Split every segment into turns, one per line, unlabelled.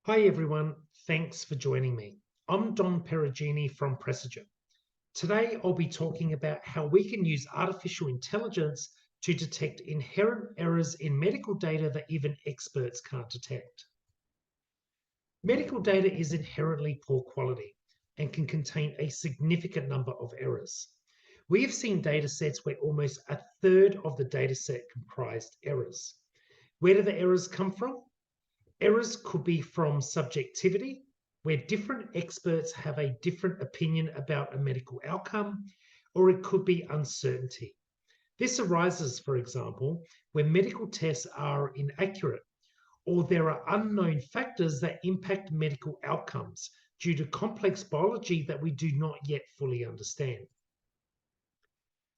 Hi everyone, thanks for joining me. I'm Don Perugini from Presagen. Today I'll be talking about how we can use artificial intelligence to detect inherent errors in medical data that even experts can't detect. Medical data is inherently poor quality and can contain a significant number of errors. We have seen data sets where almost a third of the data set comprised errors. Where do the errors come from? Errors could be from subjectivity, where different experts have a different opinion about a medical outcome, or it could be uncertainty. This arises, for example, when medical tests are inaccurate or there are unknown factors that impact medical outcomes due to complex biology that we do not yet fully understand.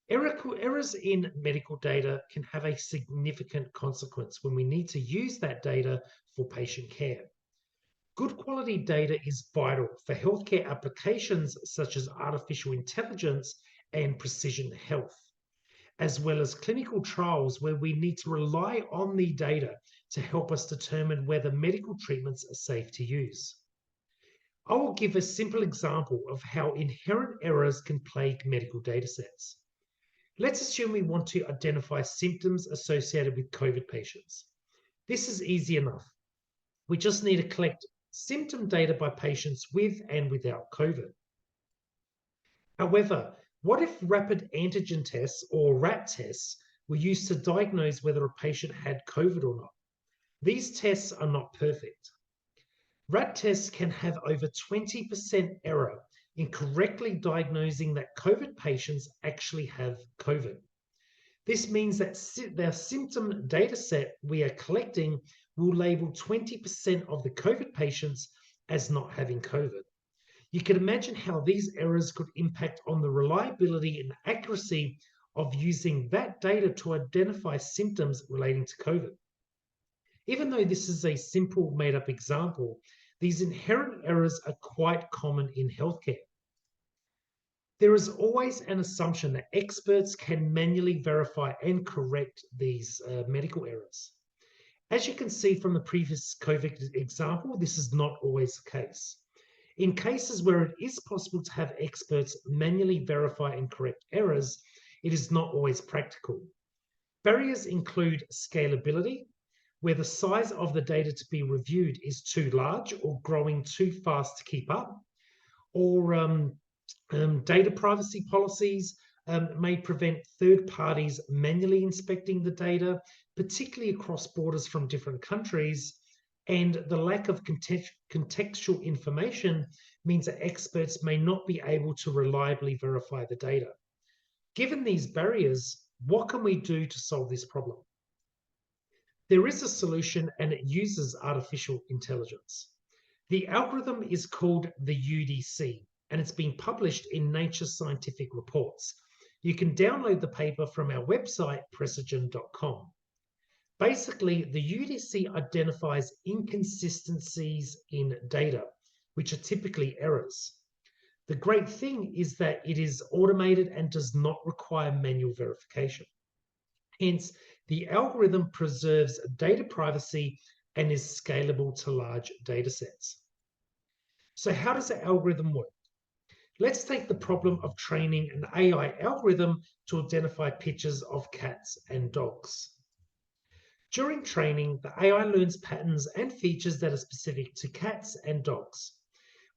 Errors in medical data can have a significant consequence when we need to use that data for patient care. Good quality data is vital for healthcare applications such as artificial intelligence and precision health, as well as clinical trials where we need to rely on the data to help us determine whether medical treatments are safe to use. I will give a simple example of how inherent errors can plague medical datasets. Let's assume we want to identify symptoms associated with COVID patients. This is easy enough. We just need to collect symptom data by patients with and without COVID. However, what if rapid antigen tests or RAT tests were used to diagnose whether a patient had COVID or not? These tests are not perfect. RAT tests can have over 20% error in correctly diagnosing that COVID patients actually have COVID. This means that the symptom data set we are collecting will label 20% of the COVID patients as not having COVID. You can imagine how these errors could impact on the reliability and accuracy of using that data to identify symptoms relating to COVID. Even though this is a simple made up example, these inherent errors are quite common in healthcare. There is always an assumption that experts can manually verify and correct these medical errors. As you can see from the previous COVID example, this is not always the case. In cases where it is possible to have experts manually verify and correct errors, it is not always practical. Barriers include scalability, where the size of the data to be reviewed is too large or growing too fast to keep up, or data privacy policies may prevent third parties manually inspecting the data, particularly across borders from different countries. And the lack of contextual information means that experts may not be able to reliably verify the data. Given these barriers, what can we do to solve this problem? There is a solution and it uses artificial intelligence. The algorithm is called the UDC, and it's been published in Nature Scientific Reports. You can download the paper from our website, presagen.com. Basically, the UDC identifies inconsistencies in data, which are typically errors. The great thing is that it is automated and does not require manual verification. Hence, the algorithm preserves data privacy and is scalable to large data sets. So how does the algorithm work? Let's take the problem of training an AI algorithm to identify pictures of cats and dogs. During training, the AI learns patterns and features that are specific to cats and dogs.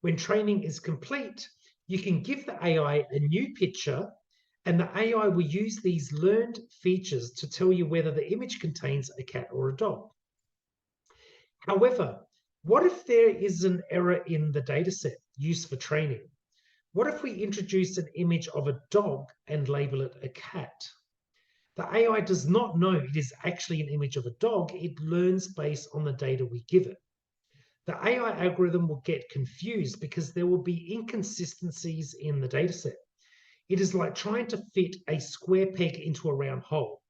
When training is complete, you can give the AI a new picture, and the AI will use these learned features to tell you whether the image contains a cat or a dog. However, what if there is an error in the dataset used for training? What if we introduce an image of a dog and label it a cat? The AI does not know it is actually an image of a dog. It learns based on the data we give it. The AI algorithm will get confused because there will be inconsistencies in the dataset. It is like trying to fit a square peg into a round hole.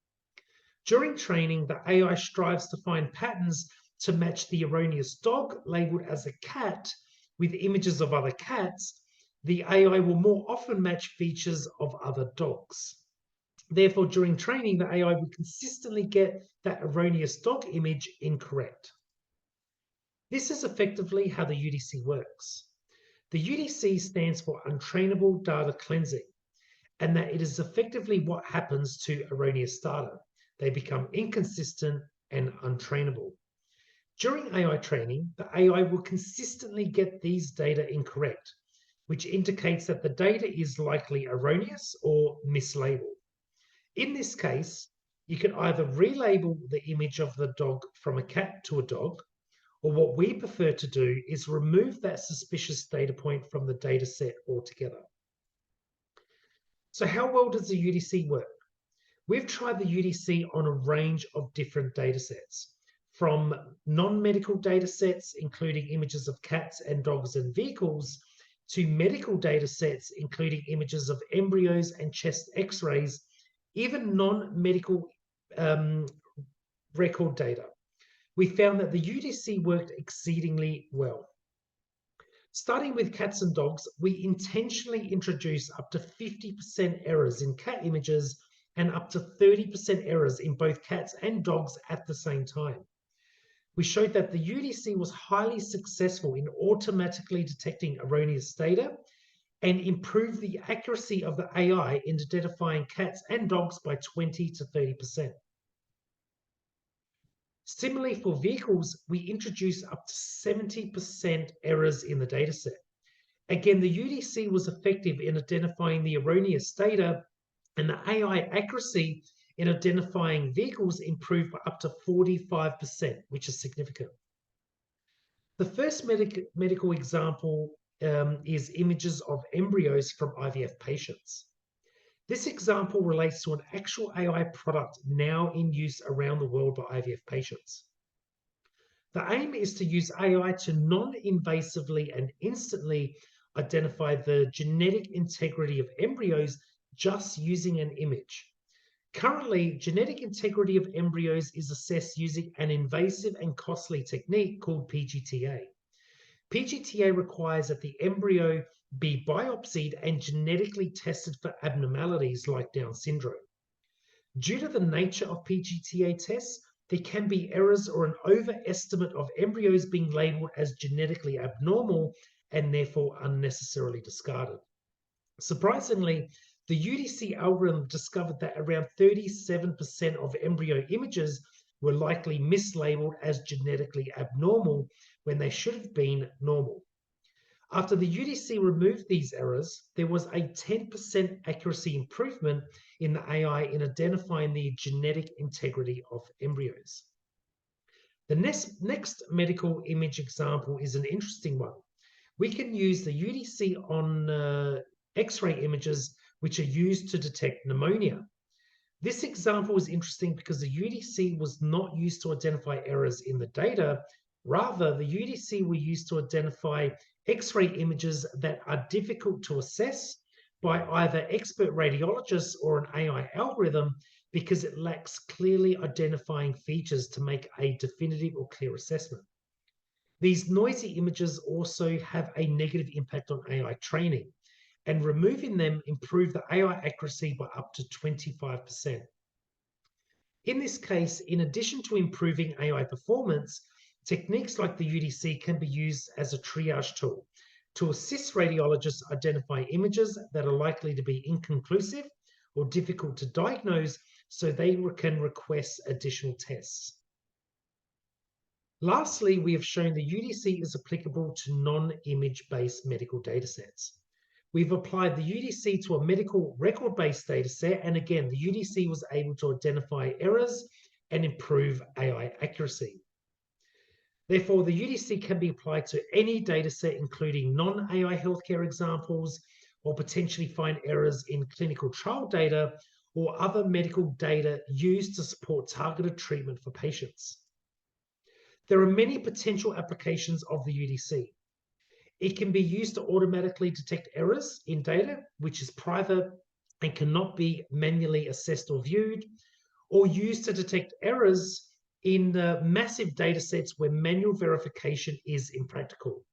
During training, the AI strives to find patterns to match the erroneous dog labeled as a cat with images of other cats. The AI will more often match features of other dogs. Therefore, during training, the AI will consistently get that erroneous dog image incorrect. This is effectively how the UDC works. The UDC stands for untrainable data cleansing, and that it is effectively what happens to erroneous data. They become inconsistent and untrainable. During AI training, the AI will consistently get these data incorrect, which indicates that the data is likely erroneous or mislabeled. In this case, you can either relabel the image of the dog from a cat to a dog, or what we prefer to do is remove that suspicious data point from the data set altogether. So how well does the UDC work? We've tried the UDC on a range of different data sets, from non-medical data sets, including images of cats and dogs and vehicles, to medical data sets, including images of embryos and chest x-rays, even non-medical record data. We found that the UDC worked exceedingly well. Starting with cats and dogs, we intentionally introduced up to 50% errors in cat images and up to 30% errors in both cats and dogs at the same time. We showed that the UDC was highly successful in automatically detecting erroneous data and improved the accuracy of the AI in identifying cats and dogs by 20 to 30%. Similarly, for vehicles, we introduced up to 70% errors in the dataset. Again, the UDC was effective in identifying the erroneous data, and the AI accuracy in identifying vehicles improved by up to 45%, which is significant. The first medical example is images of embryos from IVF patients. This example relates to an actual AI product now in use around the world by IVF patients. The aim is to use AI to non-invasively and instantly identify the genetic integrity of embryos just using an image. Currently, genetic integrity of embryos is assessed using an invasive and costly technique called PGTA. PGTA requires that the embryo be biopsied and genetically tested for abnormalities like Down syndrome. Due to the nature of PGTA tests, there can be errors or an overestimate of embryos being labeled as genetically abnormal and therefore unnecessarily discarded. Surprisingly, the UDC algorithm discovered that around 37% of embryo images were likely mislabeled as genetically abnormal when they should have been normal. After the UDC removed these errors, there was a 10% accuracy improvement in the AI in identifying the genetic integrity of embryos. The next medical image example is an interesting one. We can use the UDC on X-ray images which are used to detect pneumonia. This example is interesting because the UDC was not used to identify errors in the data. Rather, the UDC were used to identify X-ray images that are difficult to assess by either expert radiologists or an AI algorithm because it lacks clearly identifying features to make a definitive or clear assessment. These noisy images also have a negative impact on AI training, and removing them improved the AI accuracy by up to 25%. In this case, in addition to improving AI performance, techniques like the UDC can be used as a triage tool to assist radiologists identify images that are likely to be inconclusive or difficult to diagnose so they can request additional tests. Lastly, we have shown the UDC is applicable to non-image-based medical datasets. We've applied the UDC to a medical record-based dataset, and again, the UDC was able to identify errors and improve AI accuracy. Therefore, the UDC can be applied to any dataset, including non-AI healthcare examples, or potentially find errors in clinical trial data or other medical data used to support targeted treatment for patients. There are many potential applications of the UDC. It can be used to automatically detect errors in data, which is private and cannot be manually assessed or viewed, or used to detect errors in massive data sets where manual verification is impractical.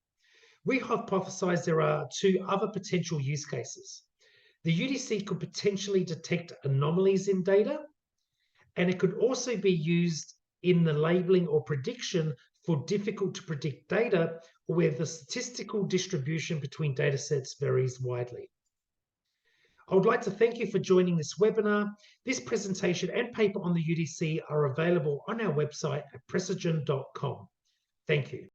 We hypothesize there are two other potential use cases. The UDC could potentially detect anomalies in data, and it could also be used in the labeling or prediction for difficult to predict data, or where the statistical distribution between data sets varies widely. I would like to thank you for joining this webinar. This presentation and paper on the UDC are available on our website at presagen.com. Thank you.